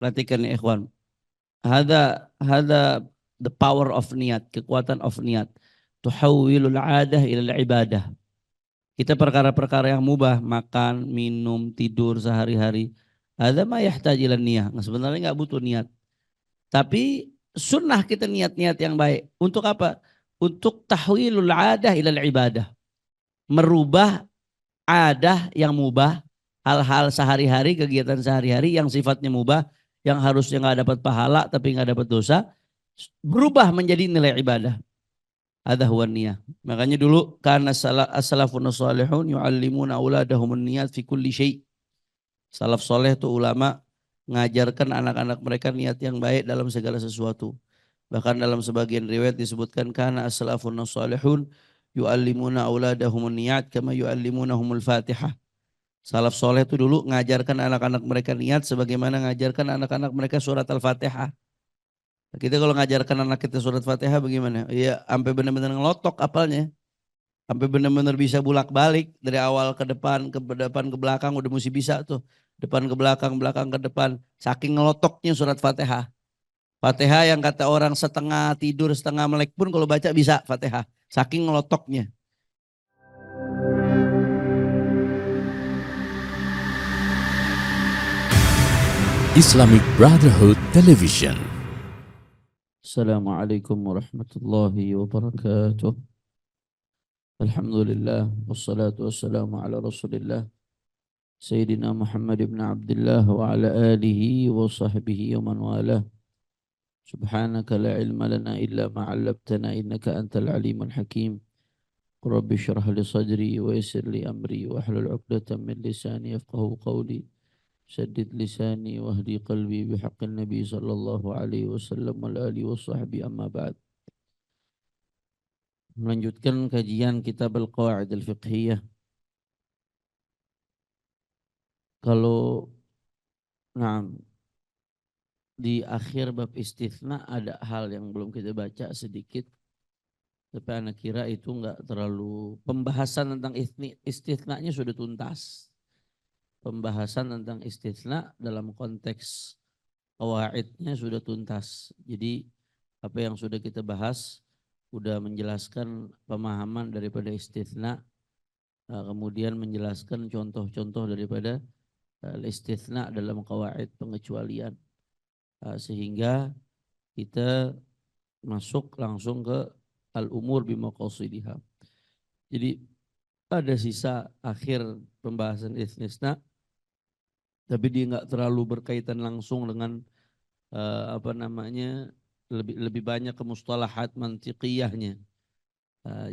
Perhatikan ya ikhwan. Hada the power of niat, kekuatan of niat. Tuhawwilul 'adah ila ibadah. Kita perkara-perkara yang mubah, makan, minum, tidur sehari-hari. Ada ma yahtaj ila niyah. Sebenarnya nggak butuh niat. Tapi sunnah kita niat-niat yang baik. Untuk apa? Untuk tahwilul 'adah ila ibadah. Merubah adah yang mubah, hal-hal sehari-hari, kegiatan sehari-hari yang sifatnya mubah, yang harusnya nggak dapat pahala tapi nggak dapat dosa, berubah menjadi nilai ibadah. Ada huwa niyah. Makanya dulu karena as-salafun salihun yu'allimuna auladahum niyat fi kulli syai'. Salaf soleh itu ulama ngajarkan anak-anak mereka niat yang baik dalam segala sesuatu. Bahkan dalam sebagian riwayat disebutkan karena as-salafun salihun yu'allimuna auladahum niyat kama yu'allimunahumul Fatihah. Salaf soleh itu dulu ngajarkan anak-anak mereka niat sebagaimana ngajarkan anak-anak mereka surat Al-Fatihah. Kita kalau ngajarkan anak kita surat Fatihah bagaimana? Ya sampai benar-benar ngelotok apalnya. Sampai benar-benar bisa bulak-balik dari awal ke depan ke belakang udah mesti bisa tuh. Depan ke belakang ke depan. Saking ngelotoknya surat Fatihah. Fatihah yang kata orang setengah tidur setengah melek pun kalau baca bisa Fatihah. Saking ngelotoknya. Islamic Brotherhood Television. Assalamualaikum warahmatullahi wabarakatuh. Alhamdulillah wassalatu wassalamu ala Rasulillah Sayyidina Muhammad ibn Abdullah wa ala alihi wa sahbihi wa man walah. Subhanaka la ilma lana illa ma 'allamtana innaka antal alimul hakim. Rabbi shrah li sadri wa yassir li amri wa hlul 'uqdatam min lisani yafqahu qawli. Saddid lisani wahdi qalbi bihaqqin Nabi sallallahu alaihi wasallam wal alihi wa sahbihi amma ba'd. Melanjutkan kajian kitab Al-Qawaid Al-Fiqhiyah. Kalau di akhir bab istitsna ada hal yang belum kita baca sedikit. Tapi anak kira itu enggak terlalu, pembahasan tentang istitsnanya sudah tuntas. Pembahasan tentang istitsna dalam konteks qawaidnya sudah tuntas. Jadi apa yang sudah kita bahas sudah menjelaskan pemahaman daripada istitsna, kemudian menjelaskan contoh-contoh daripada istitsna dalam qawaid pengecualian, sehingga kita masuk langsung ke al-umur bimaqasidiha. Jadi ada sisa akhir pembahasan istitsna, tapi dia nggak terlalu berkaitan langsung dengan lebih banyak ke mustalahat mantiqiyahnya.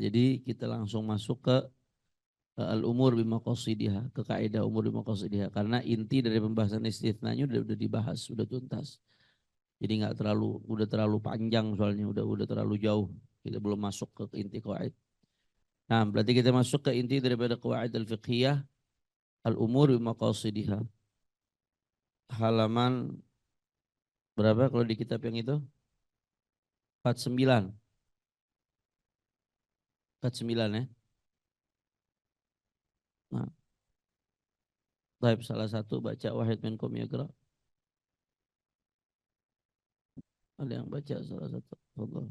Jadi kita langsung masuk ke al-umur bimaqasidiha, ke kaidah umur bimaqasidiha, karena inti dari pembahasan istitsnanya udah dibahas, sudah tuntas. Jadi nggak terlalu, udah terlalu panjang soalnya, udah terlalu jauh. Kita belum masuk ke inti qawaid. Nah, berarti kita masuk ke inti daripada qawaid al-fiqhiyah, al-umur bimaqasidiha. Halaman berapa kalau di kitab yang itu? 49. 49 ya. Nah, baik, salah satu baca wahid minkum yaqra. Ada yang baca salah satu. Allah.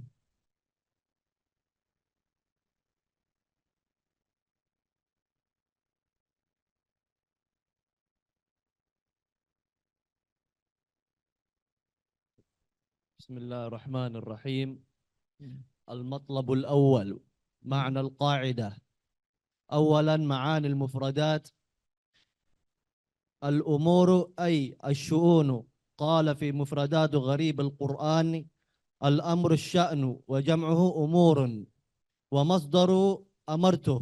بسم الله الرحمن الرحيم. المطلب الأول معنى القاعدة. أولا معاني المفردات. الأمور أي الشؤون. قال في مفردات غريب القرآن الأمر الشأن وجمعه أمور، ومصدر أمرته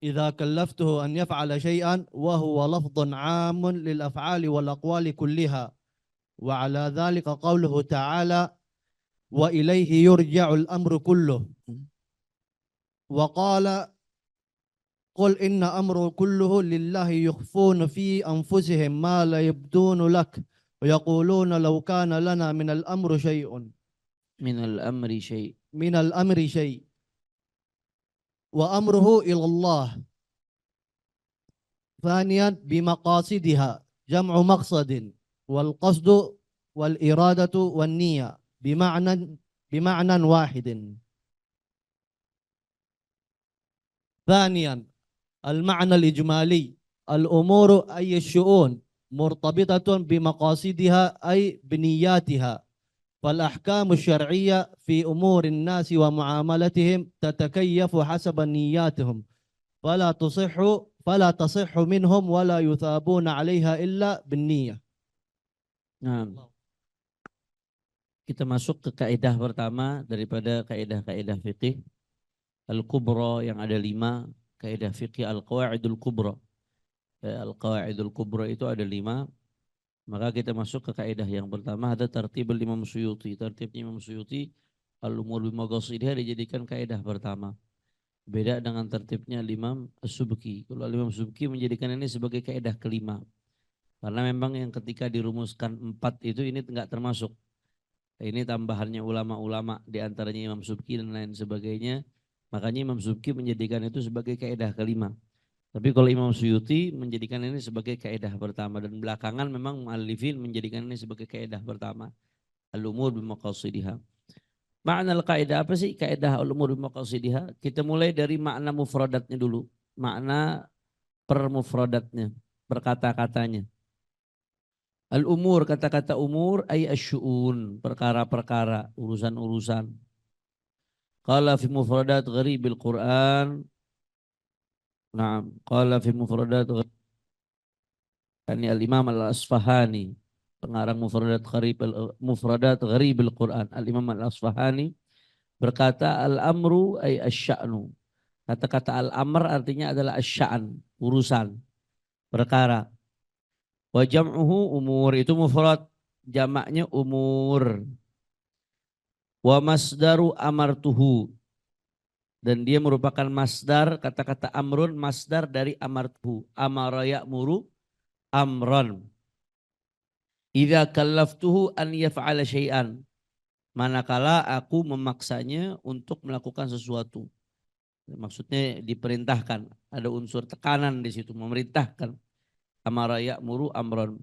إذا كلفته أن يفعل شيئا، وهو لفظ عام للأفعال والأقوال كلها. وعلى ذلك قوله تعالى وإليه يرجع الأمر كله. وقال قل إن أمر كله لله يخفون في أنفسهم ما لا يبدون لك ويقولون لو كان لنا من الأمر شيء. من الأمر شيء وأمره إلى الله. ثانيا بمقاصدها، جمع مقصد، والقصد والإرادة والنية بمعنى واحد. ثانيا المعنى الإجمالي الأمور أي الشؤون مرتبطة بمقاصدها أي بنياتها، فالأحكام الشرعية في أمور الناس ومعاملتهم تتكيف حسب نياتهم فلا تصح منهم ولا يثابون عليها إلا بالنية. Nah, kita masuk ke kaidah pertama daripada kaidah-kaidah fikih al-kubra yang ada 5, kaidah fikih al-qawaidul kubra. Al-qawaidul kubra itu ada 5. Maka kita masuk ke kaidah yang pertama, ada tartibul Imam Suyuti. Tartibnya Imam Suyuti al-umur bimaqasidihah dijadikan kaidah pertama. Beda dengan tertibnya Imam As-Subki. Kalau Imam Subki menjadikan ini sebagai kaidah kelima. Karena memang yang ketika dirumuskan 4 itu ini enggak termasuk. Ini tambahannya ulama-ulama di antaranya Imam Subki dan lain sebagainya. Makanya Imam Subki menjadikan itu sebagai kaidah kelima. Tapi kalau Imam Suyuti menjadikan ini sebagai kaidah pertama. Dan belakangan memang mu'allifin menjadikan ini sebagai kaidah pertama. Al-umur bimaqasidihah. Makna al-kaidah apa sih? Kaidah al-umur bimaqasidihah. Kita mulai dari makna mufradatnya dulu. Makna per mufradatnya, per kata-katanya. Al-umur, kata-kata umur, ay asyu'un, perkara-perkara, urusan-urusan. Qala fi mufradat gharibil Qur'an. Naam, qala fi mufradat al-Imam al-Asfahani, pengarang mufradat gharibil Qur'an. Al-Imam al-Asfahani berkata al-amru ay asya'nu. Kata-kata al-amr artinya adalah asy-sya'n, urusan, perkara. Wa jam'uhu umur, itu mufrad, jamaknya umur. Wa masdaru amartuhu, dan dia merupakan masdar, kata-kata amrun masdar dari amartuhu. Amara ya'muru amran. Idza kallaftuhu an yaf'ala syai'an, manakala aku memaksanya untuk melakukan sesuatu. Maksudnya diperintahkan, ada unsur tekanan di situ, memerintahkan. Amara ya'muru amran.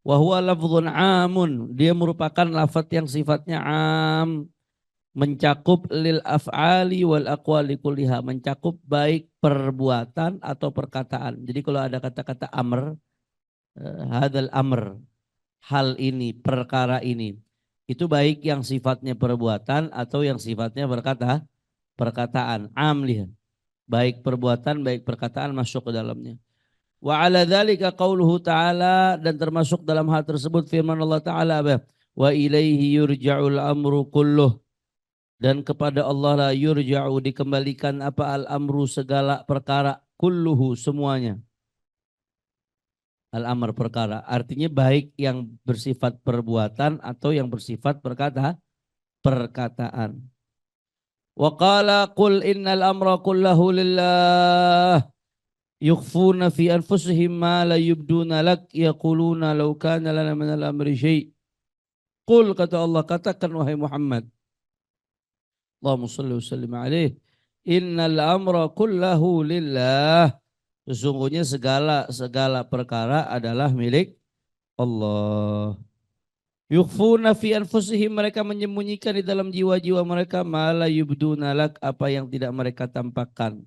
Wa huwa lafdhun amun, dia merupakan lafaz yang sifatnya am, mencakup lil af'ali wal aqwali kulliha, mencakup baik perbuatan atau perkataan. Jadi kalau ada kata-kata amr, hadal amr, hal ini, perkara ini, itu baik yang sifatnya perbuatan atau yang sifatnya perkataan. Amlih, baik perbuatan baik perkataan masuk ke dalamnya. Wa ala dzalika qauluhu ta'ala, dan termasuk dalam hal tersebut firman Allah Ta'ala, wa ilaihi yurja'ul amru kulluh, dan kepada Allah la yurja'u, dikembalikan apa al-amru, segala perkara, kulluhu, semuanya. Al-amr, perkara, artinya baik yang bersifat perbuatan atau yang bersifat perkataan. Wa qala qul innal amra kullahu lillah yukhfuna fi anfusihim ma la yubduna lak yaquluna law kana lana min al-amri syai'. Qul, kata Allah, katakan wahai Muhammad, Allahumma shalli wa sallim alaih, innal amra kullahu lillah, sesungguhnya segala perkara adalah milik Allah. Yukhfuna fi anfusihim, mereka menyembunyikan di dalam jiwa-jiwa mereka, ma la yubduna lak, apa yang tidak mereka tampakkan.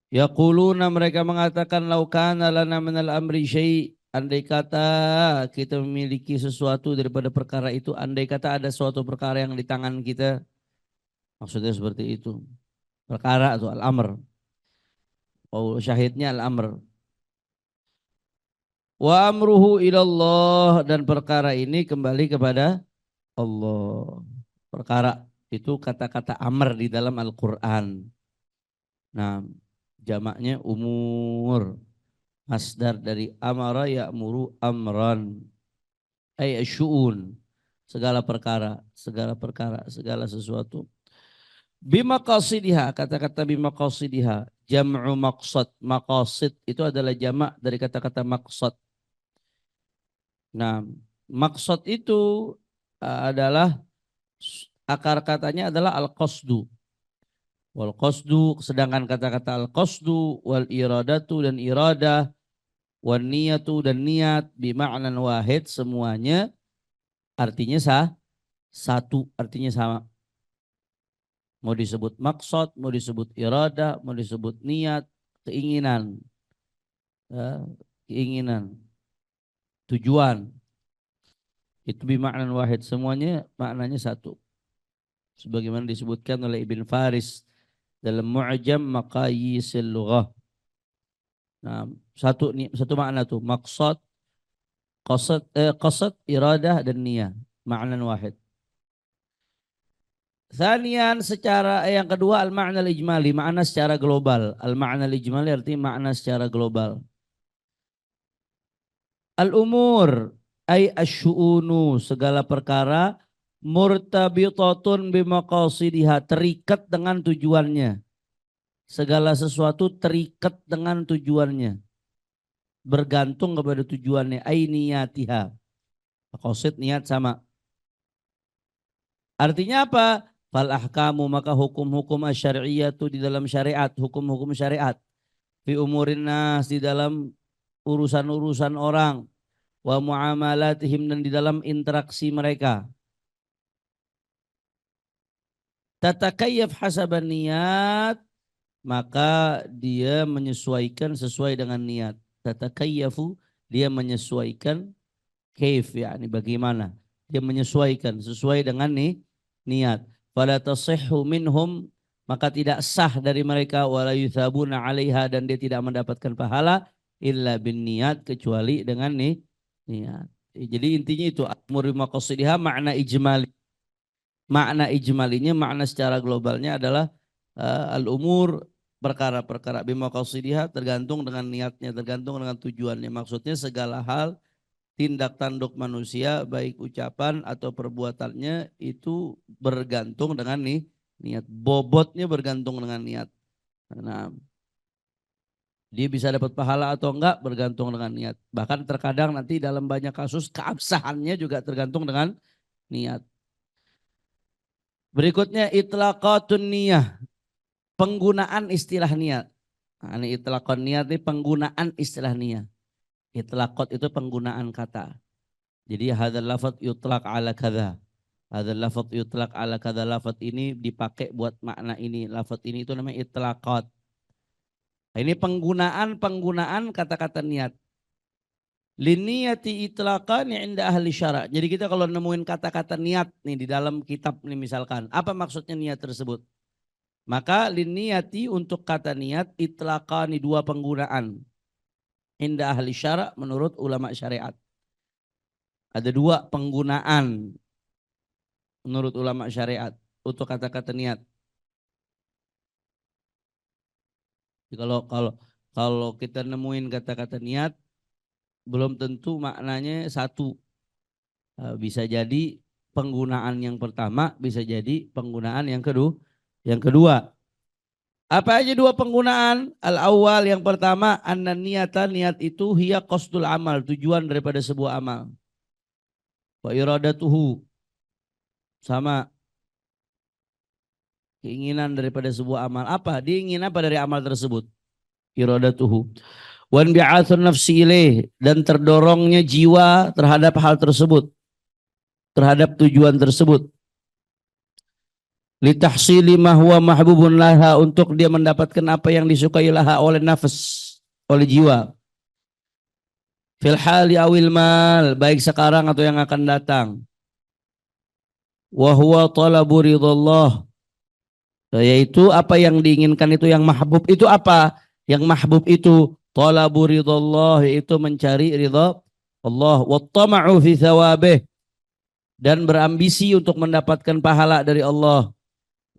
Yaquluna, mereka mengatakan, lau kana lana minal amri syai', andai kata kita memiliki sesuatu daripada perkara itu, andai kata ada suatu perkara yang di tangan kita, maksudnya seperti itu. Perkara atau al-amr. Oh, syahidnya al-amr. Wa amruhu ilallah, dan perkara ini kembali kepada Allah. Perkara itu kata-kata amr di dalam Al-Quran. Nah, jamaknya umur, masdar dari amara ya'muru amran, ay asyu'un, segala perkara, segala sesuatu. Bimaqasidiha, kata-kata bimaqasidiha, jam'u maqsad. Maqasid itu adalah jamak dari kata-kata maqsad. Nah, maqsad itu adalah, akar katanya adalah al-qasdu. Wal qasdu, sedangkan kata-kata al-qasdu wal iradatu dan iradah Wan niyatu dan niat bima'nan wahid semuanya artinya satu, artinya sama. Mau disebut maksud, mau disebut iradah, mau disebut niat, keinginan, ya, keinginan, tujuan. Itu bima'nan wahid, semuanya maknanya satu. Sebagaimana disebutkan oleh Ibn Faris dalam Mu'jam Maqayisil Lughah. Nah, satu makna tuh, maksud, qasad, iradah dan niyah, makna wahid. Thanian secara yang kedua al-ma'na al-ijmali, makna secara global. Al-ma'na al-ijmali artinya makna secara global. Al-umur ay asyu'unu, segala perkara murtabitatun bimaqasidiha, terikat dengan tujuannya. Segala sesuatu terikat dengan tujuannya. Bergantung kepada tujuannya. Ay niyatiha. Maqasid niat sama. Artinya apa? Fal ahkamu, maka hukum-hukum asyariyatu di dalam syariat, hukum-hukum syariat. Fi umurin nas, di dalam urusan-urusan orang. Wa muamalatihim, dan di dalam interaksi mereka. Tatakayyaf hasaban niyat, maka dia menyesuaikan sesuai dengan niat. Tatakayyafu, dia menyesuaikan, kaif, yakni bagaimana. Dia menyesuaikan sesuai dengan niat. Fala tasihhu minhum, maka tidak sah dari mereka, wala yuthabuna 'alaiha, dan dia tidak mendapatkan pahala illa bin niat, kecuali dengan niat. Jadi intinya itu amru maqasidiha, makna ijmali. Makna ijmalinya, makna secara globalnya adalah al-umur, perkara-perkara bimaqasidiha, tergantung dengan niatnya, tergantung dengan tujuannya. Maksudnya segala hal tindak tanduk manusia, baik ucapan atau perbuatannya, itu bergantung dengan niat. Bobotnya bergantung dengan niat. Nah, dia bisa dapat pahala atau enggak bergantung dengan niat. Bahkan terkadang nanti dalam banyak kasus keabsahannya juga tergantung dengan niat. Berikutnya itlaqatun niyah, penggunaan istilah niat. Nah, ini itlaqatun niat, ini penggunaan istilah niat. Itlaqat itu penggunaan kata. Jadi hadzal lafadz yutlaq ala kadza. Hadzal lafadz yutlaq ala kadza, lafadz ini dipakai buat makna ini. Lafadz ini itu namanya itlaqat. Nah, ini penggunaan kata-kata niat. Liniyati itlaqan inda ahli syara'. Jadi kita kalau nemuin kata-kata niat nih di dalam kitab nih misalkan, apa maksudnya niat tersebut? Maka liniyati, untuk kata niat, itlaqani, dua penggunaan. Inda ahli syara', menurut ulama syariat. Ada dua penggunaan menurut ulama syariat untuk kata-kata niat. Jadi kalau kita nemuin kata-kata niat, belum tentu maknanya satu. Bisa jadi penggunaan yang pertama, bisa jadi penggunaan yang kedua. Apa aja dua penggunaan? Al-awwal, yang pertama, anna niyata, niat itu hiya qasdul amal, tujuan daripada sebuah amal. Wa iradatuhu, sama, keinginan daripada sebuah amal. Apa? Dia ingin apa dari amal tersebut? Iradatuhu. Wan bi'atsun nafsi ilaih, dan terdorongnya jiwa terhadap hal tersebut, terhadap tujuan tersebut. Litahsili ma huwa mahbubun laha, untuk dia mendapatkan apa yang disukai laha oleh nafas, oleh jiwa. Fil hali awil mal, baik sekarang atau yang akan datang. Wa huwa talabu ridallah, yaitu apa yang diinginkan itu yang mahbub itu apa? Yang mahbub itu talabu ridallah, yaitu mencari ridha Allah. Wa tama'u fi thawabih, dan berambisi untuk mendapatkan pahala dari Allah.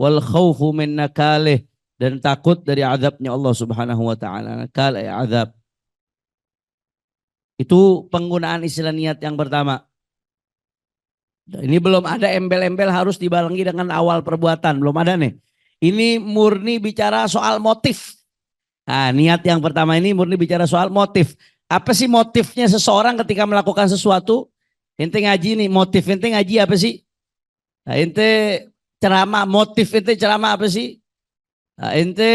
Wal khawfu min nakalih, dan takut dari azabnya Allah Subhanahu wa taala. Nakal azab. Itu penggunaan istilah niat yang pertama. Ini belum ada embel-embel harus dibarengi dengan awal perbuatan, belum ada nih. Ini murni bicara soal motif. Nah, niat yang pertama ini murni bicara soal motif. Apa sih motifnya seseorang ketika melakukan sesuatu? Ente ngaji nih, motif ente ngaji apa sih? Nah, ente ceramah, motif ente ceramah apa sih? Nah, ente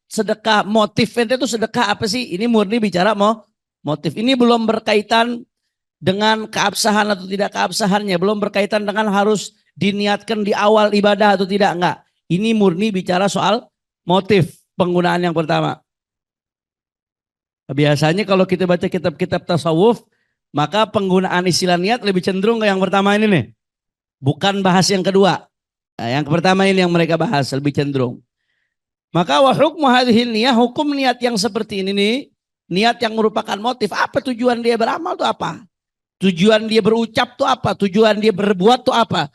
sedekah, motif ente itu sedekah apa sih? Ini murni bicara Motif ini belum berkaitan dengan keabsahan atau tidak keabsahannya, belum berkaitan dengan harus diniatkan di awal ibadah atau tidak, enggak. Ini murni bicara soal motif penggunaan yang pertama. Biasanya kalau kita baca kitab-kitab tasawuf, maka penggunaan istilah niat lebih cenderung ke yang pertama ini nih. Bukan bahas yang kedua. Nah, yang pertama ini yang mereka bahas lebih cenderung. Maka wa hukmu hadhihi niyah, hukum niat yang seperti ini nih, niat yang merupakan motif. Apa tujuan dia beramal itu apa? Tujuan dia berucap itu apa? Tujuan dia berbuat itu apa?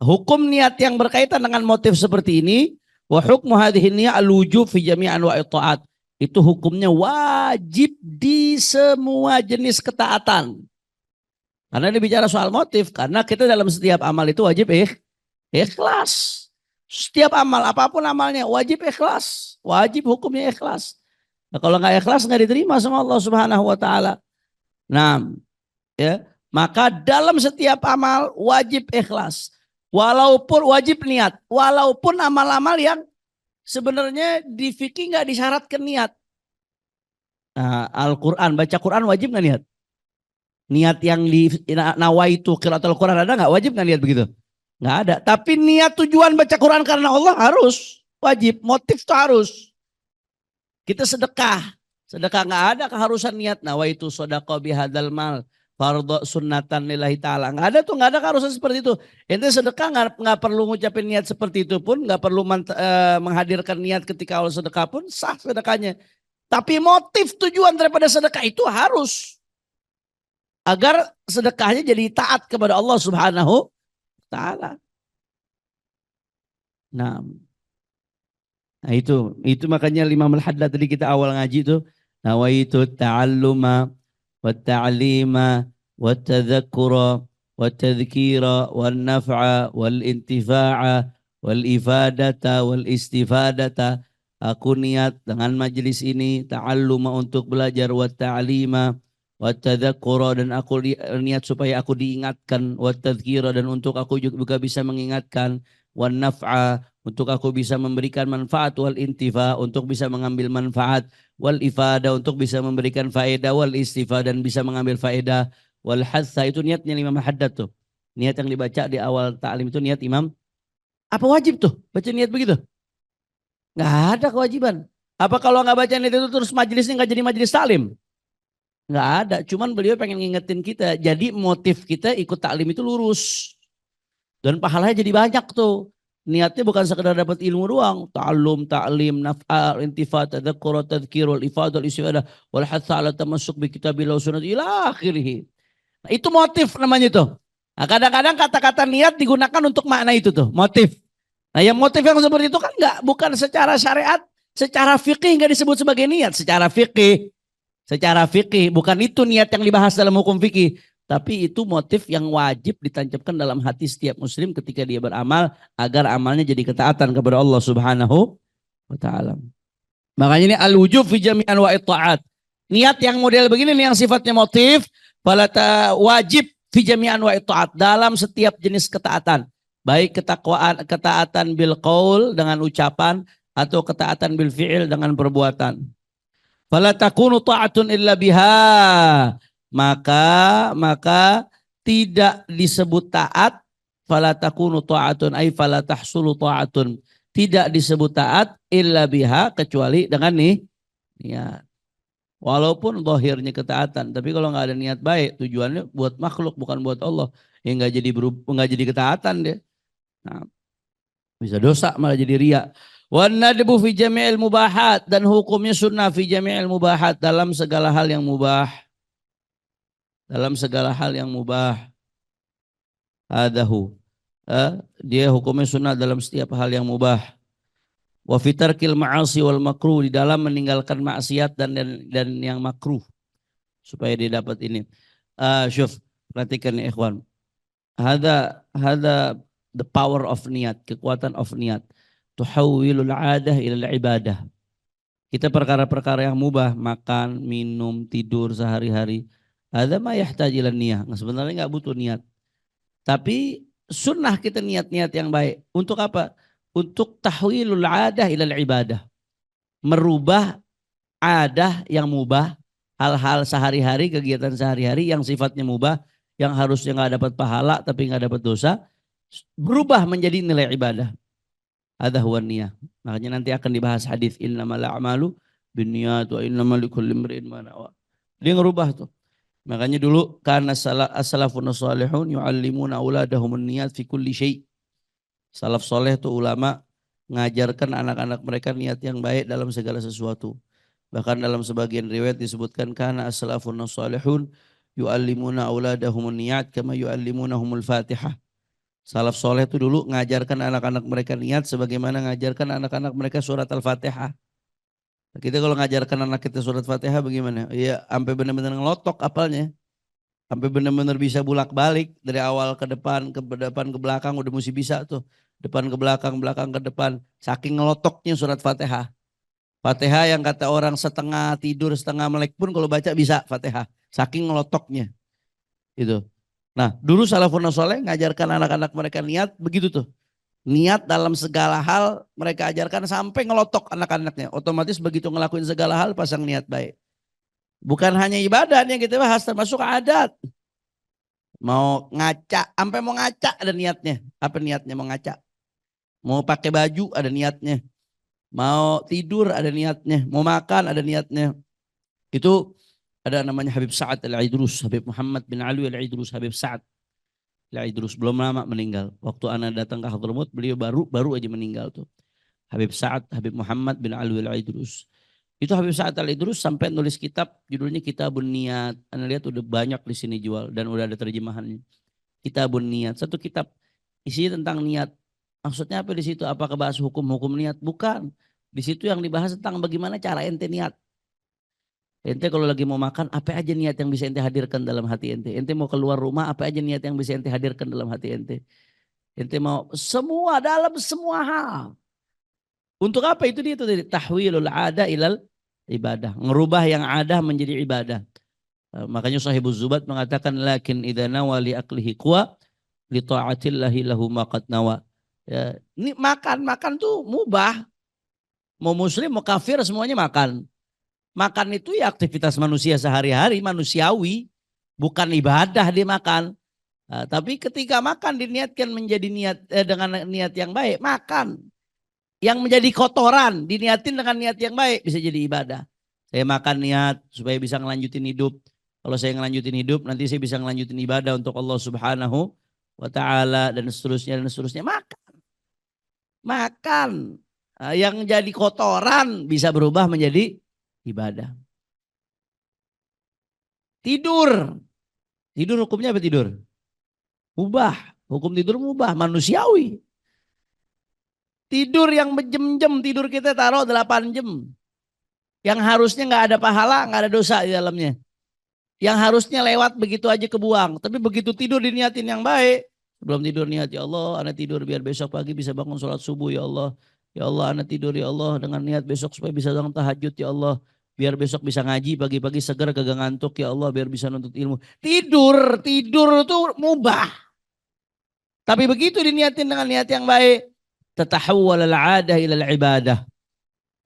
Hukum niat yang berkaitan dengan motif seperti ini, wa hukmu hadhihi niyah al-wujub fi jami' anwa'i ta'at. Itu hukumnya wajib di semua jenis ketaatan. Karena ini bicara soal motif. Karena kita dalam setiap amal itu wajib ikhlas. Setiap amal, apapun amalnya wajib ikhlas. Wajib hukumnya ikhlas. Nah, kalau nggak ikhlas nggak diterima sama Allah Subhanahu wa taala. Nah, ya, maka dalam setiap amal wajib ikhlas. Walaupun wajib niat, walaupun amal-amal yang sebenarnya di fikih nggak disyaratkan niat. Nah, Al-Quran, baca Quran wajib nggak niat? Niat yang di nawaitu qiraatul Quran ada nggak? Wajib nggak niat begitu? Nggak ada. Tapi niat tujuan baca Quran karena Allah harus wajib. Motif itu harus. Kita sedekah, nggak ada keharusan niat. Nawaitu sodaqah bihadzal mal fardhu sunnatan lillahi ta'ala. Nggak ada tuh, nggak ada keharusan seperti itu. Ente sedekah nggak perlu ngucapin niat seperti itu pun, nggak perlu menghadirkan niat ketika awal sedekah pun sah sedekahnya. Tapi motif tujuan daripada sedekah itu harus agar sedekahnya jadi taat kepada Allah Subhanahu wa taala. Nah, itu makanya Imam Al-Haddad tadi kita awal ngaji itu, nawaitu ta'alluma wa ta'lima wa tadhakkura wa tadhkira wal naf'a wal intifa'a wal ifadata wal istifadata. Aku niat dengan majelis ini ta'alluma untuk belajar, wa ta'lima wa tadzakkura dan aku niat supaya aku diingatkan, wa tadhkira dan untuk aku juga bisa mengingatkan, wan naf'a untuk aku bisa memberikan manfaat, wal intifa untuk bisa mengambil manfaat, wal ifada untuk bisa memberikan faedah, wal istifada dan bisa mengambil faedah, wal hatsa itu niatnya Imam Haddad tuh. Niat yang dibaca di awal ta'lim itu niat Imam. Apa wajib tuh baca niat begitu? Nggak ada kewajiban. Apa kalau nggak baca niat itu terus majelisnya nggak jadi majelis taklim? Nggak ada. Cuman beliau pengen ngingetin kita. Jadi motif kita ikut taklim itu lurus. Dan pahalanya jadi banyak tuh. Niatnya bukan sekedar dapat ilmu doang. Ta'allum, ta'lim, naf'al, intifat, tadzakkura, tadhkir, wal ifad, wal istifadah, wal hatsa ala tamassuk bi kitabillah sunnah ila akhirih. Nah, itu motif namanya tuh. Nah, kadang-kadang kata-kata niat digunakan untuk makna itu tuh, motif. Nah, yang motif yang seperti itu kan bukan secara syariat, secara fikih nggak disebut sebagai niat. Secara fikih bukan itu niat yang dibahas dalam hukum fikih, tapi itu motif yang wajib ditancapkan dalam hati setiap muslim ketika dia beramal agar amalnya jadi ketaatan kepada Allah Subhanahu wa taala. Makanya ini al-wujub fi jami' anwa'i ta'at. Niat yang model begini nih yang sifatnya motif, wajib fi jami' anwa'i ta'at dalam setiap jenis ketaatan. Baik ketaatan bil qaul dengan ucapan atau ketaatan bil fi'il dengan perbuatan. Fala takunu ta'atun illa biha. Maka tidak disebut taat. Fala takunu ta'atun ay fala tahsulu ta'atun. Tidak disebut taat illa biha kecuali dengan niat. Walaupun zahirnya ketaatan, tapi kalau nggak ada niat baik, tujuannya buat makhluk bukan buat Allah, ya nggak jadi ketaatan deh. Nah, bisa dosa malah jadi riya. Wan nadbu fi jami'il mubahat dan hukumnya sunnah fi jami'il mubahat dalam segala hal yang mubah. Dalam segala hal yang mubah. Adahu. Dia hukumnya sunnah dalam setiap hal yang mubah. Wa fi tarkil ma'asi wal makruh di dalam meninggalkan maksiat dan yang makruh supaya dia dapat ini. Syuf, perhatikan ya ikhwan. Hada the power of niat, kekuatan of niat. Tuhawwilul 'adah ila ibadah. Kita perkara-perkara yang mubah, makan, minum, tidur sehari-hari, ada ma yahtaj ila niyah. Sebenarnya enggak butuh niat. Tapi sunnah kita niat-niat yang baik. Untuk apa? Untuk tahwilul 'adah ila ibadah. Merubah adah yang mubah, hal-hal sehari-hari, kegiatan sehari-hari yang sifatnya mubah, yang harusnya nggak dapat pahala tapi nggak dapat dosa, berubah menjadi nilai ibadah. Ada huwa niyah. Makanya nanti akan dibahas hadis innamal a'malu binniyat wa innamal likulli imrin ma nawa. Dia ngerubah tuh. Makanya dulu karena as-salafun salihun yu'allimuna auladahumun niyat fi kulli syai'. Salaf soleh tuh ulama ngajarkan anak-anak mereka niat yang baik dalam segala sesuatu. Bahkan dalam sebagian riwayat disebutkan karena as-salafun salihun yu'allimuna auladahumun niyat kama yu'allimunahumul Fatihah. Salaf soleh itu dulu ngajarkan anak-anak mereka niat sebagaimana ngajarkan anak-anak mereka surat Al-Fatihah. Kita kalau ngajarkan anak kita surat Fatihah bagaimana? Ya sampai benar-benar ngelotok apalnya. Sampai benar-benar bisa bulak-balik dari awal ke depan ke belakang udah mesti bisa tuh. Depan ke belakang ke depan. Saking ngelotoknya surat Fatihah. Fatihah yang kata orang setengah tidur setengah melek pun kalau baca bisa Fatihah. Saking ngelotoknya. Itu. Nah dulu salafun soleh ngajarkan anak-anak mereka niat begitu tuh. Niat dalam segala hal mereka ajarkan sampai ngelotok anak-anaknya. Otomatis begitu ngelakuin segala hal pasang niat baik. Bukan hanya ibadah yang kita bahas termasuk adat. Mau ngaca, sampai mau ngaca ada niatnya. Apa niatnya mau ngaca? Mau pakai baju ada niatnya. Mau tidur ada niatnya. Mau makan ada niatnya. Itu ada namanya Habib Sa'ad Al-Idrus. Habib Muhammad bin Ali Al-Idrus. Habib Sa'ad Al-Idrus belum lama meninggal. Waktu anak datang ke Hadramaut beliau baru aja meninggal tuh. Habib Sa'ad, Habib Muhammad bin Ali Al-Idrus. Itu Habib Sa'ad Al-Idrus sampai nulis kitab judulnya Kitabun Niyat. Anda lihat udah banyak di sini jual dan udah ada terjemahannya. Kitabun Niyat, satu kitab isinya tentang niat. Maksudnya apa di situ? Apakah bahas hukum-hukum niat? Bukan. Di situ yang dibahas tentang bagaimana cara ente niat. Ente kalau lagi mau makan, apa aja niat yang bisa ente hadirkan dalam hati ente. Ente mau keluar rumah, apa aja niat yang bisa ente hadirkan dalam hati ente. Ente mau semua dalam semua hal. Untuk apa itu dia itu dari tahwilul ada ilal ibadah. Ngerubah yang ada menjadi ibadah. Makanya Sahibuz Zubat mengatakan lakin idza nawa li aqlihi quwa li ta'atillahi lahu maqad nawa. Ya, ini makan tuh mubah. Mau muslim mau kafir semuanya makan. Makan itu ya aktivitas manusia sehari-hari, manusiawi, bukan ibadah dia makan. Nah, tapi ketika makan diniatkan menjadi niat dengan niat yang baik, makan. Yang menjadi kotoran diniatin dengan niat yang baik bisa jadi ibadah. Saya makan niat supaya bisa ngelanjutin hidup. Kalau saya ngelanjutin hidup nanti saya bisa ngelanjutin ibadah untuk Allah Subhanahu wa ta'ala dan seterusnya. Makan. Makan. Nah, yang jadi kotoran bisa berubah menjadi ibadah. Tidur. Tidur hukumnya apa tidur? Mubah. Hukum tidur mubah, manusiawi. Tidur yang berjam-jam, tidur kita taruh 8 jam. Yang harusnya nggak ada pahala, nggak ada dosa di dalamnya. Yang harusnya lewat begitu aja kebuang. Tapi begitu tidur diniatin yang baik. Sebelum tidur niat, ya Allah, anak tidur biar besok pagi bisa bangun sholat subuh, ya Allah. Ya Allah, anak tidur, ya Allah, dengan niat besok supaya bisa bangun tahajud, ya Allah. Biar besok bisa ngaji, pagi-pagi seger kagak ngantuk, ya Allah, biar bisa nuntut ilmu. Tidur itu mubah. Tapi begitu diniatin dengan niat yang baik, tatahawwal al-'adah ila al-ibadah.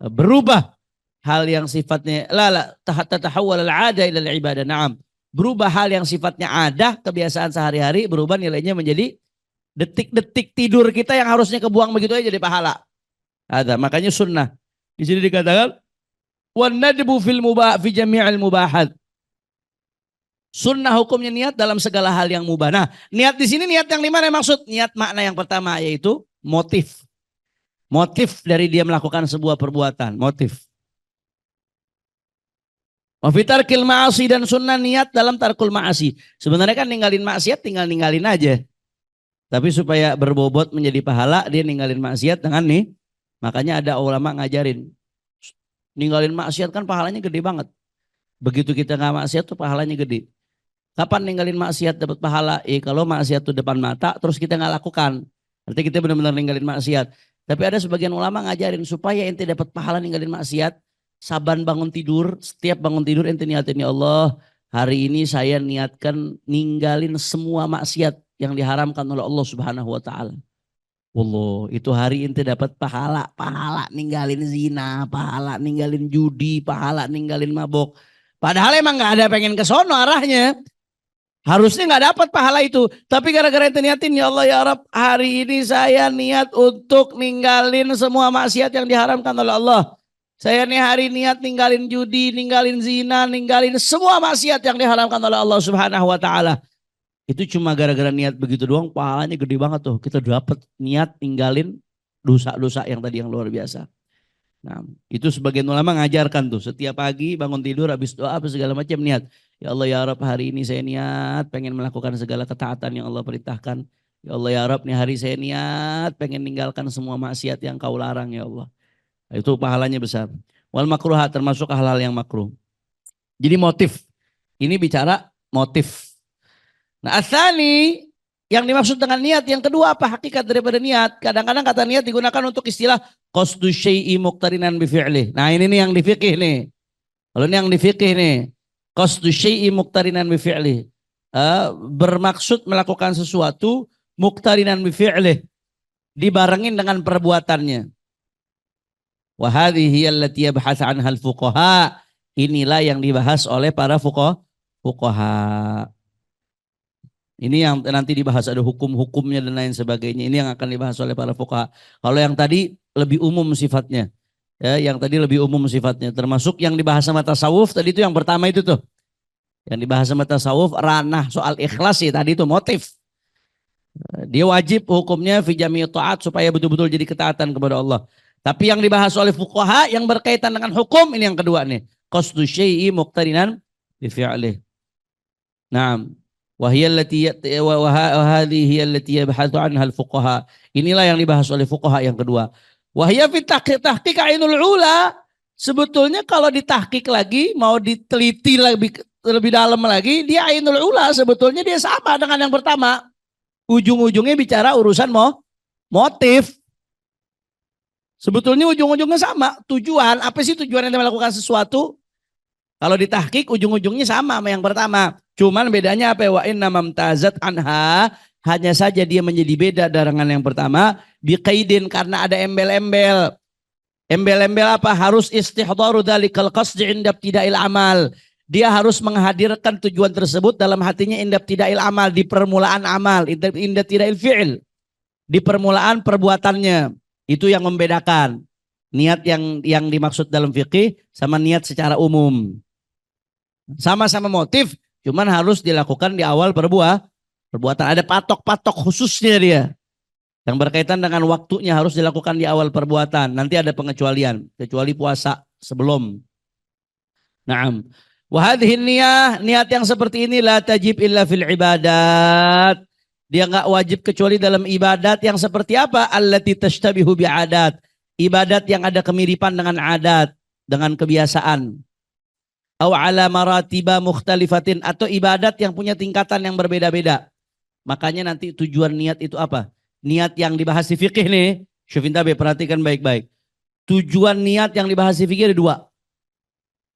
Berubah hal yang sifatnya tatahawwal al-'adah ila al-ibadah. Naam. Berubah hal yang sifatnya adah, kebiasaan sehari-hari, berubah nilainya menjadi detik-detik tidur kita yang harusnya kebuang begitu aja jadi pahala. Ada, makanya sunnah. Di sini dikatakan wan nadbu fil mubah fi jami'il mubahat. Sunnah hukumnya niat dalam segala hal yang mubah. Nah, niat di sini niat yang di mana maksud? Niat makna yang pertama yaitu motif. Motif dari dia melakukan sebuah perbuatan, motif. Wa fi tarkil ma'asi dan sunnah niat dalam tarkul ma'asi. Sebenarnya kan ninggalin maksiat tinggal ninggalin aja. Tapi supaya berbobot menjadi pahala dia ninggalin maksiat dengan nih. Makanya ada ulama ngajarin. Ninggalin maksiat kan pahalanya gede banget. Begitu kita nggak maksiat tuh pahalanya gede. Kapan ninggalin maksiat dapat pahala? Kalau maksiat tuh depan mata terus kita nggak lakukan. Berarti kita benar-benar ninggalin maksiat. Tapi ada sebagian ulama ngajarin supaya ente dapat pahala ninggalin maksiat. Saban bangun tidur, setiap bangun tidur ente niatin, ya Allah, hari ini saya niatkan ninggalin semua maksiat yang diharamkan oleh Allah Subhanahu wa taala. Wallah, itu hari ente dapat pahala ninggalin zina, pahala ninggalin judi, pahala ninggalin mabok. Padahal emang nggak ada pengen ke sono arahnya. Harusnya nggak dapat pahala itu. Tapi gara-gara itu niatin, ya Allah ya Rabb, hari ini saya niat untuk ninggalin semua maksiat yang diharamkan oleh Allah. Saya nih hari niat ninggalin judi, ninggalin zina, ninggalin semua maksiat yang diharamkan oleh Allah Subhanahu wa taala. Itu cuma gara-gara niat begitu doang, pahalanya gede banget tuh. Kita dapat niat ninggalin dosa-dosa yang tadi yang luar biasa. Nah, itu sebagian ulama ngajarkan tuh, setiap pagi bangun tidur habis doa apa segala macam niat. Ya Allah ya Rabb, hari ini saya niat pengen melakukan segala ketaatan yang Allah perintahkan. Ya Allah ya Rabb, nih hari saya niat pengen meninggalkan semua maksiat yang Kau larang ya Allah. Nah, itu pahalanya besar. Wal makruhat, termasuk hal-hal yang makruh. Jadi motif. Ini bicara motif. Nah, asani yang dimaksud dengan niat yang kedua apa hakikat daripada niat? Kadang-kadang kata niat digunakan untuk istilah qasdu syai'i muqtarinan bi fi'lih. Nah, ini nih yang di fikih nih. Kalau ini yang di fikih nih, qasdu syai'i muqtarinan bi fi'lih. Bermaksud melakukan sesuatu muqtarinan bi fi'lih, dibarengin dengan perbuatannya. Wa hadhihi allati yabhath 'anha al-fuqaha. Inilah yang dibahas oleh para fuqaha. Ini yang nanti dibahas, ada hukum-hukumnya dan lain sebagainya. Ini yang akan dibahas oleh para fuqaha. Kalau yang tadi lebih umum sifatnya. Ya, yang tadi lebih umum sifatnya. Termasuk yang dibahas sama tasawuf tadi itu yang pertama itu tuh. Yang dibahas sama tasawuf ranah soal ikhlas sih tadi itu motif. Dia wajib hukumnya fi jami' ta'at supaya betul-betul jadi ketaatan kepada Allah. Tapi yang dibahas oleh fuqaha yang berkaitan dengan hukum ini yang kedua nih. Qasdu syai'i muqtarinan bi fi'lih. Naam. Wahiyallati yabhathu anha al-fuqaha. Inilah yang dibahas oleh fuqaha yang kedua. Wahiyya fi tahqiq ainul ula. Sebetulnya kalau ditahqiq lagi, mau diteliti lebih dalam lagi, dia ainul ula sebetulnya dia sama dengan yang pertama. Ujung-ujungnya bicara urusan motif. Sebetulnya ujung-ujungnya sama. Tujuan, apa sih tujuan yang melakukan sesuatu? Kalau ditahqiq ujung-ujungnya sama yang pertama. Cuman bedanya apa? Wa inna mamtazat anha, hanya saja dia menjadi beda dengan yang pertama biqaidin, karena ada embel-embel. Embel-embel apa? Harus istihdaru dzalikal qasdi inda ibtida'il amal. Dia harus menghadirkan tujuan tersebut dalam hatinya inda ibtida'il amal, di permulaan amal, inda ibtida'il fi'il, di permulaan perbuatannya. Itu yang membedakan niat yang dimaksud dalam fikih sama niat secara umum. Sama-sama motif, cuman harus dilakukan di awal perbuatan. Ada patok-patok khususnya dia. Yang berkaitan dengan waktunya harus dilakukan di awal perbuatan. Nanti ada pengecualian. Kecuali puasa sebelum. Naam. Wahadhin niat yang seperti ini la tajib illa fil ibadat. Dia enggak wajib kecuali dalam ibadat yang seperti apa? Allati tashtabihu bi'adat. Ibadat yang ada kemiripan dengan adat. Dengan kebiasaan. Aw ala maratiba mukhtalifatin, atau ibadat yang punya tingkatan yang berbeda-beda. Makanya nanti tujuan niat itu apa? Niat yang dibahas di fikih nih, Syufintabe perhatikan baik-baik. Tujuan niat yang dibahas di fikih ada dua.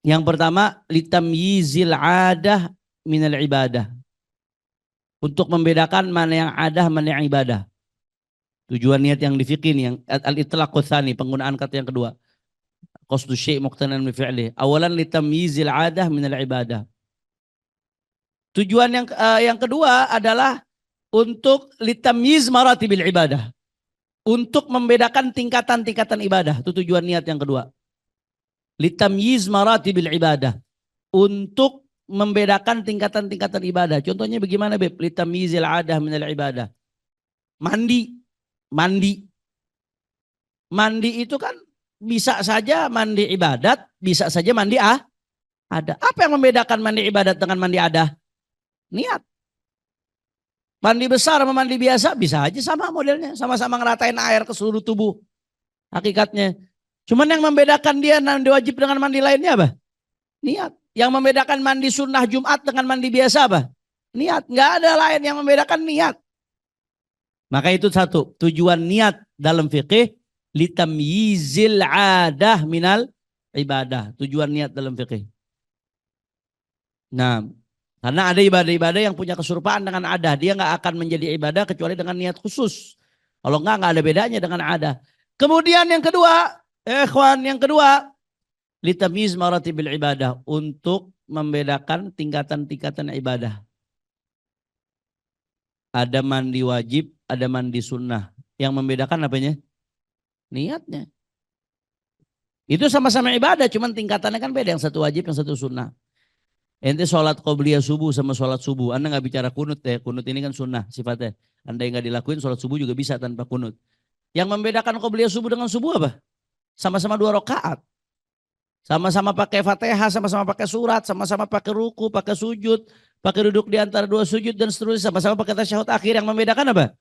Yang pertama, litamyizil adah minal ibadah. Untuk membedakan mana yang adah, mana yang ibadah. Tujuan niat yang di fikih nih, yang al-itlaqu tsani, penggunaan kata yang kedua. Qasdu syai' muqtanan bi fi'lih. Awalan litamyizil 'adah min al-ibadah. Tujuan yang kedua adalah untuk litamyiz maratibil ibadah. Untuk membedakan tingkatan-tingkatan ibadah. Itu tujuan niat yang kedua. Litamyiz maratibil ibadah. Untuk membedakan tingkatan-tingkatan ibadah. Contohnya bagaimana, Beb? Litamyizil 'adah min al-ibadah. Mandi itu kan bisa saja mandi ibadat, bisa saja mandi ada. Apa yang membedakan mandi ibadat dengan mandi ada? Niat. Mandi besar sama mandi biasa bisa aja sama modelnya. Sama-sama ngeratain air ke seluruh tubuh. Hakikatnya. Cuman yang membedakan dia mandi wajib dengan mandi lainnya apa? Niat. Yang membedakan mandi sunnah Jumat dengan mandi biasa apa? Niat. Nggak ada lain yang membedakan niat. Maka itu satu. Tujuan niat dalam fikih. Litamyizil 'adah minal ibadah. Tujuan niat dalam fikih. Nah, karena ada ibadah-ibadah yang punya keserupaan dengan adah. Dia nggak akan menjadi ibadah kecuali dengan niat khusus. Kalau nggak ada bedanya dengan adah. Kemudian yang kedua, yang kedua, litamyiz maratibil ibadah. Untuk membedakan tingkatan-tingkatan ibadah. Ada mandi wajib, ada mandi sunnah. Yang membedakan apanya? Niatnya. Itu sama-sama ibadah, cuman tingkatannya kan beda. Yang satu wajib, yang satu sunnah. Ente sholat qobliyah subuh sama sholat subuh. Anda nggak bicara kunut ya. Kunut ini kan sunnah sifatnya. Anda yang nggak dilakuin sholat subuh juga bisa tanpa kunut. Yang membedakan qobliyah subuh dengan subuh apa? Sama-sama 2 rakaat. Sama-sama pakai fatihah, sama-sama pakai surat, sama-sama pakai ruku, pakai sujud, pakai duduk di antara 2 sujud dan seterusnya. Sama-sama pakai tasyahud akhir. Yang membedakan apa?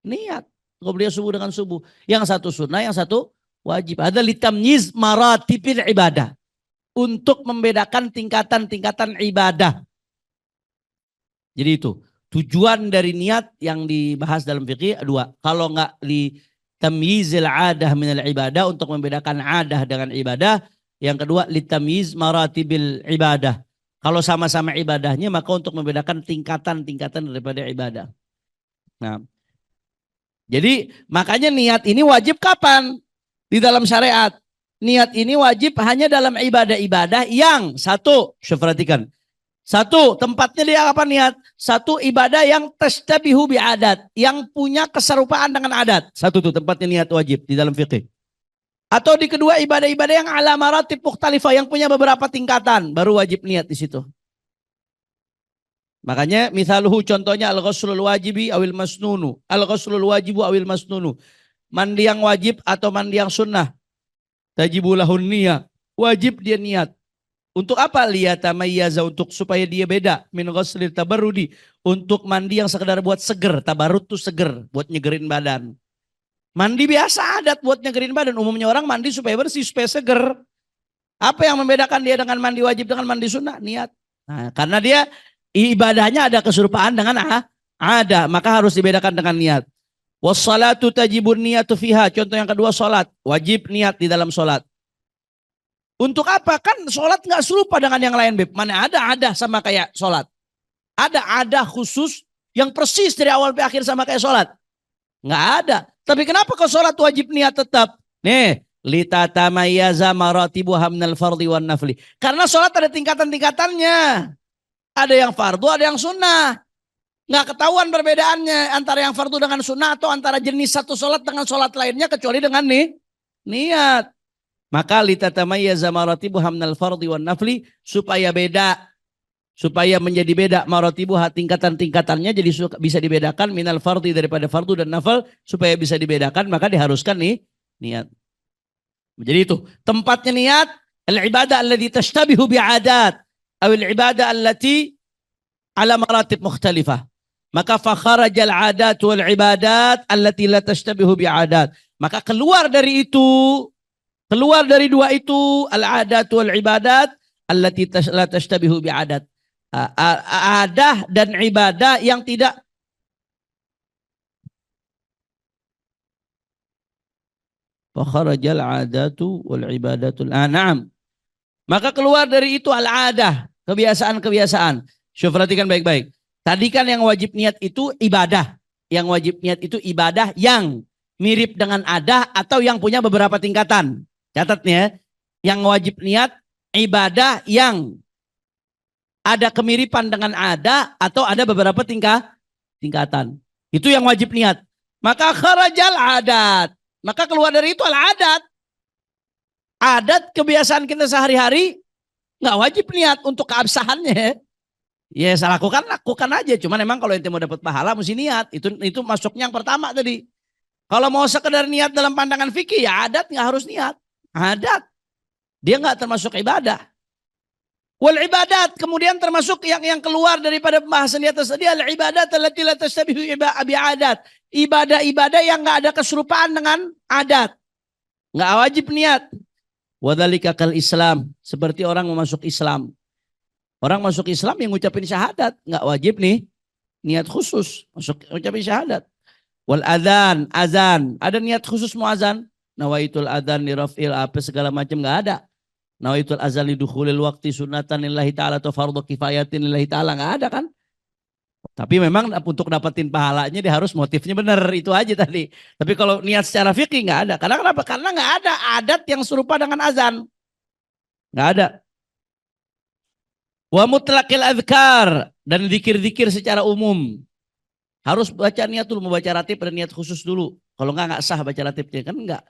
Niat. Qobliyah subuh dengan subuh. Yang satu sunnah, yang satu wajib. Ada litamyiz maratibil ibadah. Untuk membedakan tingkatan-tingkatan ibadah. Jadi itu tujuan dari niat yang dibahas dalam fikih 2. Kalau enggak li tamyizil adah minal ibadah, untuk membedakan adah dengan ibadah. Yang kedua li tamyiz maratibil ibadah. Kalau sama-sama ibadahnya maka untuk membedakan tingkatan-tingkatan daripada ibadah. Nah, jadi makanya niat ini wajib kapan? Di dalam syariat. Niat ini wajib hanya dalam ibadah-ibadah yang satu, perhatikan. Satu, tempatnya dia apa niat? Satu, ibadah yang tashtabihu bi'adat, yang punya keserupaan dengan adat. Satu tuh tempatnya niat wajib di dalam fikih. Atau di kedua, ibadah-ibadah yang ala maratib mukhtalifah, yang punya beberapa tingkatan, baru wajib niat di situ. Makanya misaluhu, contohnya al-ghuslul wajibi awil masnunu. Al-ghuslul wajibu awil masnunu. Mandi yang wajib atau mandi yang sunnah. Tajibulahun niyah, wajib dia niat. Untuk apa? Liyatamayyaza, untuk supaya dia beda. Min ghuslir tabarrudi, untuk mandi yang sekedar buat seger. Tabarrud tuh seger, buat nyegerin badan. Mandi biasa adat buat nyegerin badan. Umumnya orang mandi supaya bersih, supaya seger. Apa yang membedakan dia dengan mandi wajib dengan mandi sunnah? Niat. Nah, karena dia ibadahnya ada keserupaan dengan ada, maka harus dibedakan dengan niat. Wassalatu tajibun niyatu fiha. Contoh yang kedua, sholat. Wajib niat di dalam sholat. Untuk apa? Kan sholat nggak serupa dengan yang lain, Beb. Mana ada sama kayak sholat. Ada khusus yang persis dari awal sampai akhir sama kayak sholat. Nggak ada. Tapi kenapa kau sholat wajib niat tetap? Nih, litatamayyaza maratibuha minal fardhi wan nafli. Karena sholat ada tingkatan-tingkatannya. Ada yang fardu, ada yang sunnah. Nggak ketahuan perbedaannya antara yang fardu dengan sunnah atau antara jenis satu sholat dengan sholat lainnya kecuali dengan niat. Maka litatamayyaza maratibuha minal fardhi wan nafli, supaya beda, supaya menjadi beda maratibuha, tingkatan-tingkatannya jadi bisa dibedakan minal fardhi, daripada fardu dan nafal, supaya bisa dibedakan maka diharuskan niat. Jadi itu tempatnya niat, al-ibadah allati tashtabihu bi'adat atau al-ibadah allati ala maratib mukhtalifah. Maka fakharajal adat wal ibadat allati la tashtabihu bi'adat. Maka keluar dari itu, keluar dari 2 itu, al-adat wal ibadat allati la tashtabihu bi'adat. Adah dan ibadah yang tidak fakharajal adatu wal ibadatul na'am. Maka keluar dari itu al-adah, kebiasaan-kebiasaan. Syuf, perhatikan baik-baik. Tadi kan yang wajib niat itu ibadah. Yang wajib niat itu ibadah yang mirip dengan adah atau yang punya beberapa tingkatan. Catat nih ya. Yang wajib niat ibadah yang ada kemiripan dengan adah atau ada beberapa tingkatan. Itu yang wajib niat. Maka kharajal adat. Maka keluar dari itu al-adat. Adat kebiasaan kita sehari-hari nggak wajib niat untuk keabsahannya. Ya saya lakukan aja. Cuman memang kalau ente mau dapat pahala mesti niat. Itu masuknya yang pertama tadi. Kalau mau sekedar niat dalam pandangan fikih ya adat nggak harus niat. Adat dia nggak termasuk ibadah. Wal ibadat kemudian termasuk yang keluar daripada pembahasan di atas tadi, al ibadat allati la tashtabihu bi'adat. Ibadah-ibadah yang nggak ada keserupaan dengan adat. Nggak wajib niat. Wadzalika kal Islam, seperti orang mau masuk Islam. Orang masuk Islam yang ngucapin syahadat, nggak wajib niat khusus masuk ngucapin syahadat. Wal adzan, azan, ada niat khusus mau azan. Nawaitul adzan li raf'il apa segala macam nggak ada. Nawaitul azan li dukhulil waqti sunnatan lillahi ta'ala atau fardhu kifayatin lillahi ta'ala, nggak ada kan? Tapi memang untuk dapetin pahalanya dia harus motifnya benar, itu aja tadi. Tapi kalau niat secara fikih nggak ada. Karena kenapa? Karena nggak ada adat yang serupa dengan azan. Nggak ada. Wa mutlaqil adhkar, dan zikir-zikir secara umum. Harus baca niat dulu, mau baca ratib ada niat khusus dulu. Kalau enggak sah baca ratibnya, kan enggak.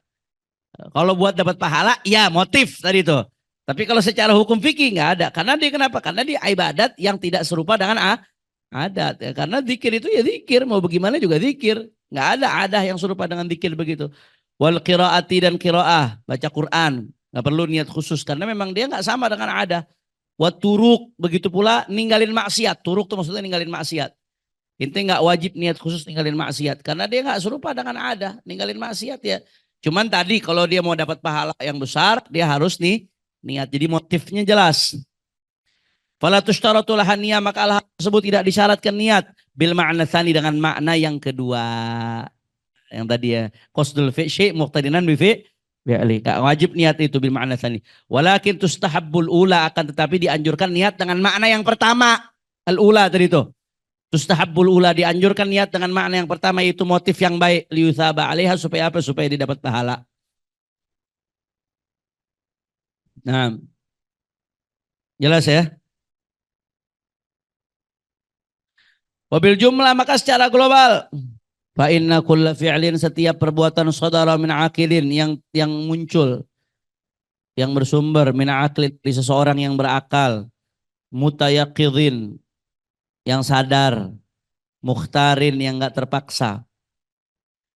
Kalau buat dapat pahala, ya motif tadi itu. Tapi kalau secara hukum fikih enggak ada. Karena dia kenapa? Karena dia ibadat yang tidak serupa dengan adat. Ya, karena zikir itu ya zikir, mau bagaimana juga zikir. Enggak ada adah yang serupa dengan zikir begitu. Wal qiraati, dan qiraah, baca Quran. Enggak perlu niat khusus karena memang dia enggak sama dengan adah. Wa turuk, begitu pula ninggalin maksiat. Turuk itu maksudnya ninggalin maksiat. Intinya nggak wajib niat khusus ninggalin maksiat. Karena dia nggak serupa dengan adah. Ninggalin maksiat ya. Cuman tadi kalau dia mau dapat pahala yang besar, dia harus nih niat. Jadi motifnya jelas. Fala tushtaratu lahan niyah, maka hal tersebut tidak disyaratkan niat. Bil ma'na tsani, dengan makna yang kedua. Yang tadi ya. Qasdul fi'li muqtadinan bi fi'li. Nggak wajib niat itu bil ma'na tsani. Walakin tustahabbul ula, akan tetapi dianjurkan niat dengan makna yang pertama. Al-ula tadi itu. Tustahabbul ula, dianjurkan niat dengan makna yang pertama, yaitu motif yang baik, liyuthaba alaiha, supaya apa? Supaya didapat pahala. Nah, jelas ya? Wabil jumlah, maka secara global, fa inna kulla fi'lin, setiap perbuatan sadara min aqilin, yang muncul, yang bersumber min aqlin, di seseorang yang berakal, mutayaqidhin, yang sadar, mukhtarin, yang enggak terpaksa.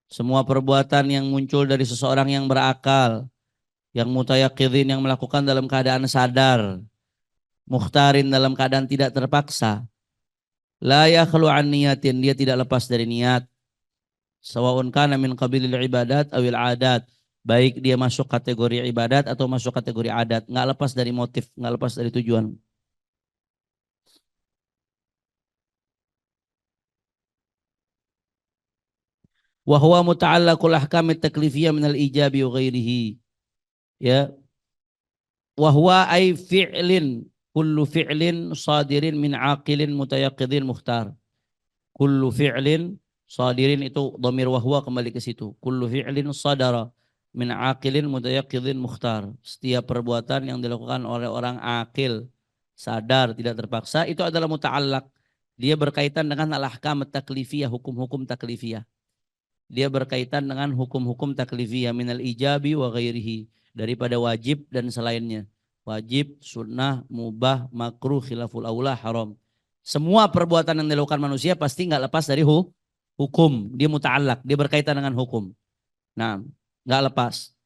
Semua perbuatan yang muncul dari seseorang yang berakal, yang mutayaqidhin, yang melakukan dalam keadaan sadar, mukhtarin, dalam keadaan tidak terpaksa, la yakhlu an niyatin, dia tidak lepas dari niat, sawaun kana min qabilil ibadat awil adat, baik dia masuk kategori ibadat atau masuk kategori adat, nggak lepas dari motif, nggak lepas dari tujuan. Wa huwa muta'allaqul ahkamit taklifiyah minal ijabi wa ghairihi. Ya, wahwa ay fi'lin, kullu fi'lin sadirin min aqilin mutayaqidin mukhtar. Kullu fi'lin sadirin, itu dhamir wahwa kembali ke situ. Kullu fi'lin sadara min aqilin mutayaqidin mukhtar. Setiap perbuatan yang dilakukan oleh orang akil, sadar, tidak terpaksa, itu adalah muta'allaq. Dia berkaitan dengan al-ahkam taklifiyah, hukum-hukum taklifiyah. Dia berkaitan dengan hukum-hukum taklifiyah minal ijabi wa ghairihi, daripada wajib dan selainnya. Wajib, sunnah, mubah, makruh, khilaful aula, haram. Semua perbuatan yang dilakukan manusia pasti nggak lepas dari hukum. Dia muta'allaq, dia berkaitan dengan hukum. Nah, nggak lepas.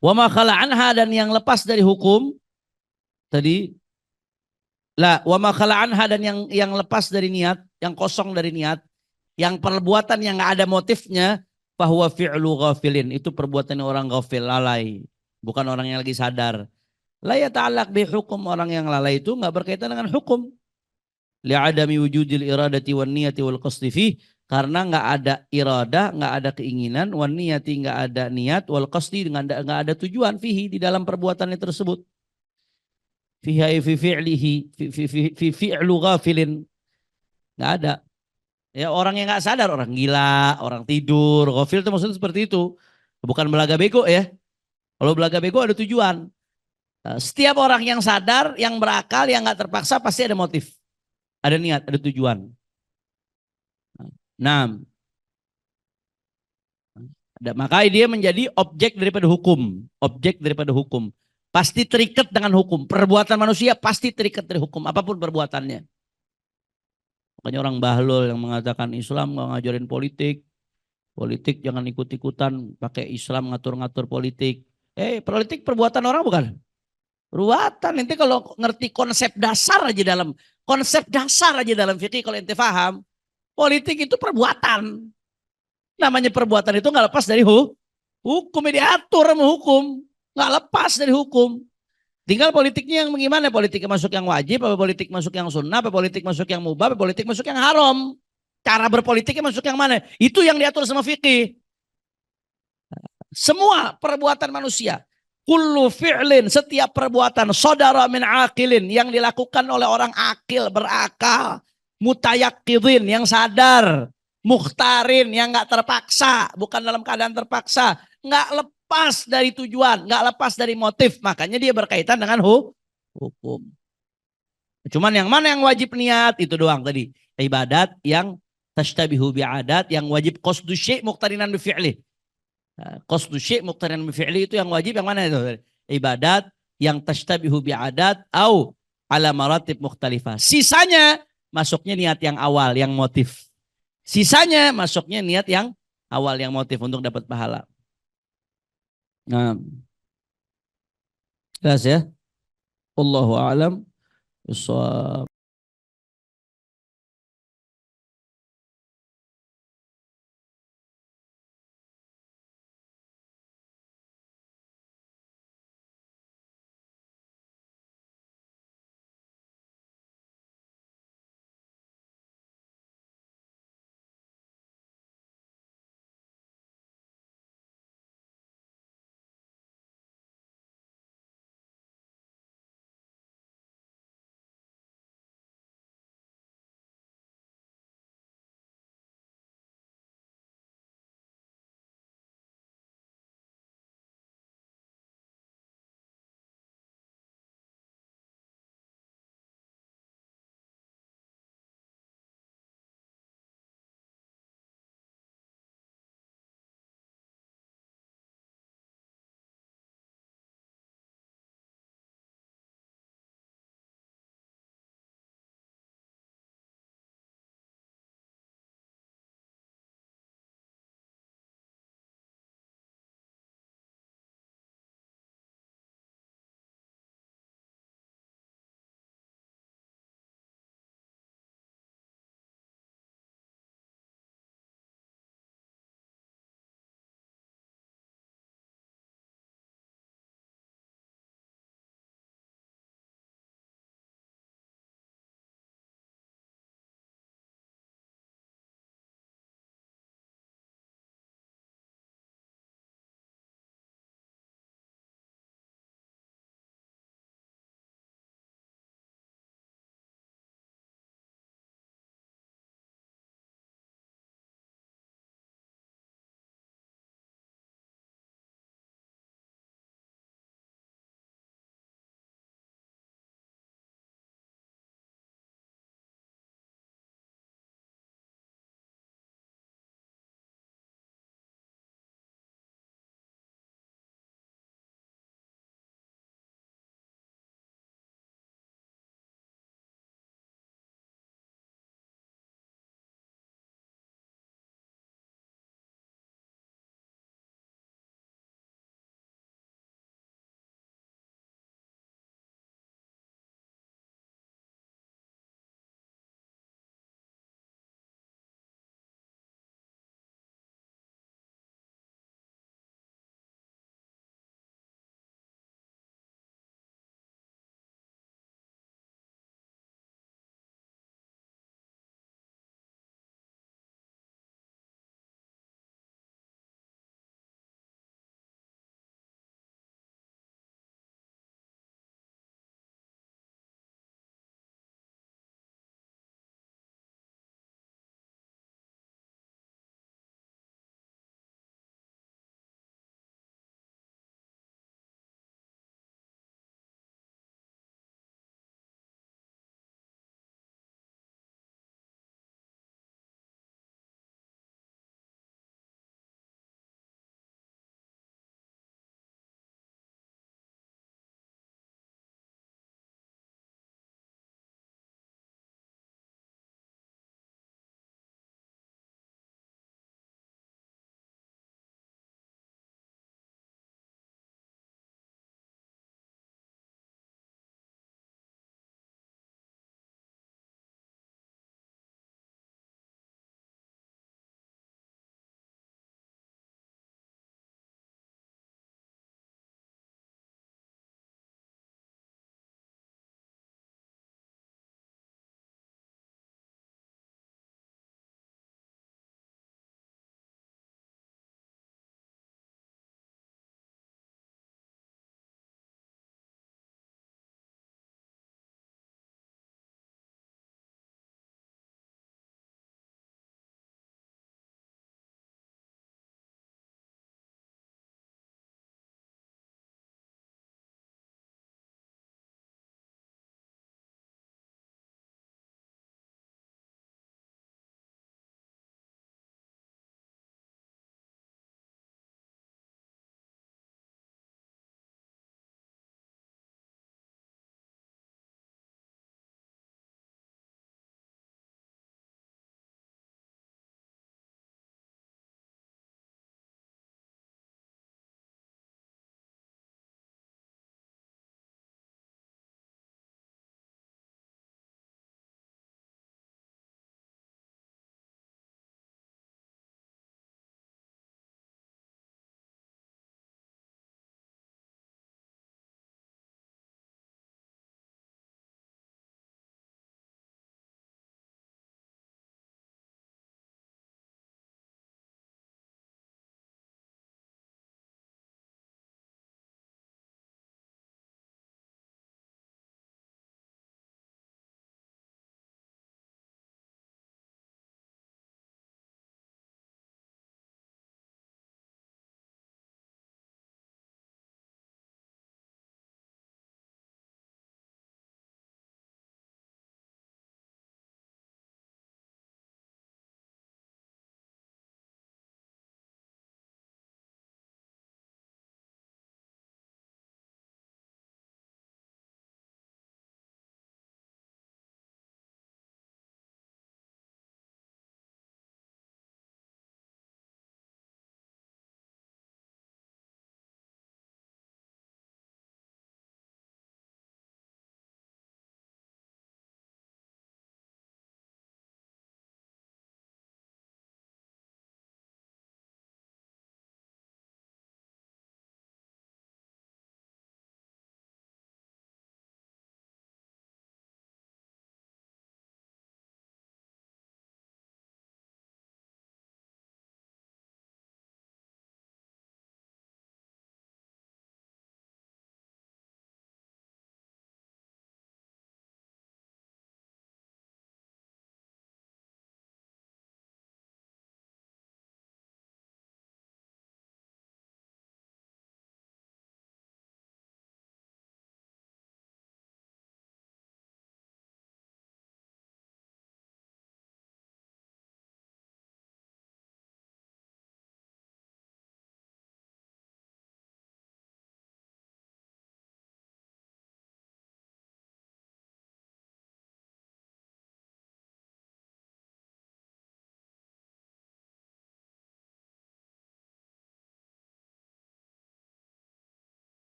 Wa ma khala anha, dan yang lepas dari hukum tadi, wa ma khala anha, dan yang lepas dari niat, yang kosong dari niat, yang perbuatan yang nggak ada motifnya, bahwa fi'lu ghafilin, itu perbuatan orang ghafil, lalai, bukan orang yang lagi sadar. La yata'allaq bi hukum, orang yang lalai itu nggak berkaitan dengan hukum. Li'adami wujudil iradati wan niyati wal qasdi fih, karena nggak ada iradah, nggak ada keinginan, wan niyati, nggak ada niat, wal qasdi, nggak ada tujuan fihi, di dalam perbuatannya tersebut. Fihi fi fi'lihi fi fi'lu ghafilin, nggak ada. Ya, orang yang nggak sadar, orang gila, orang tidur, ghafil itu maksudnya seperti itu. Bukan belaga bego ya. Kalau belaga bego ada tujuan. Setiap orang yang sadar, yang berakal, yang nggak terpaksa, pasti ada motif, ada niat, ada tujuan. Nah, maka dia menjadi objek daripada hukum. Objek daripada hukum. Pasti terikat dengan hukum. Perbuatan manusia pasti terikat dari hukum, apapun perbuatannya. Makanya orang bahlul yang mengatakan Islam nggak ngajarin politik. Politik jangan ikut-ikutan, pakai Islam ngatur-ngatur politik. Politik perbuatan orang bukan? Perbuatan. Nanti kalau ngerti konsep dasar aja dalam fikih, kalau ente paham, politik itu perbuatan. Namanya perbuatan itu nggak lepas dari hukum, diatur sama hukum, nggak lepas dari hukum. Tinggal politiknya yang bagaimana, politik masuk yang wajib, apa politik masuk yang sunnah, apa politik masuk yang mubah, apa politik masuk yang haram. Cara berpolitiknya masuk yang mana? Itu yang diatur sama fikih. Semua perbuatan manusia, kullu fi'lin, setiap perbuatan, sadara min aqilin, yang dilakukan oleh orang akil, berakal, mutayaqidhin, yang sadar, mukhtarin, yang nggak terpaksa, bukan dalam keadaan terpaksa, nggak lepas dari tujuan, nggak lepas dari motif, makanya dia berkaitan dengan hukum. Cuman yang mana yang wajib niat itu doang tadi. Ibadat yang tashtabihu bi'adat, yang wajib qasdu syai' muqtarinan bi fi'lih. Qasdu syai' muqtarinan bi fi'lih itu yang wajib yang mana itu? Ibadat yang tashtabihu bi'adat au ala maratib mukhtalifah. Sisanya masuknya niat yang awal, yang motif. Sisanya masuknya niat yang awal, yang motif untuk dapat pahala. Nah, jelas ya? Wallahu a'lam.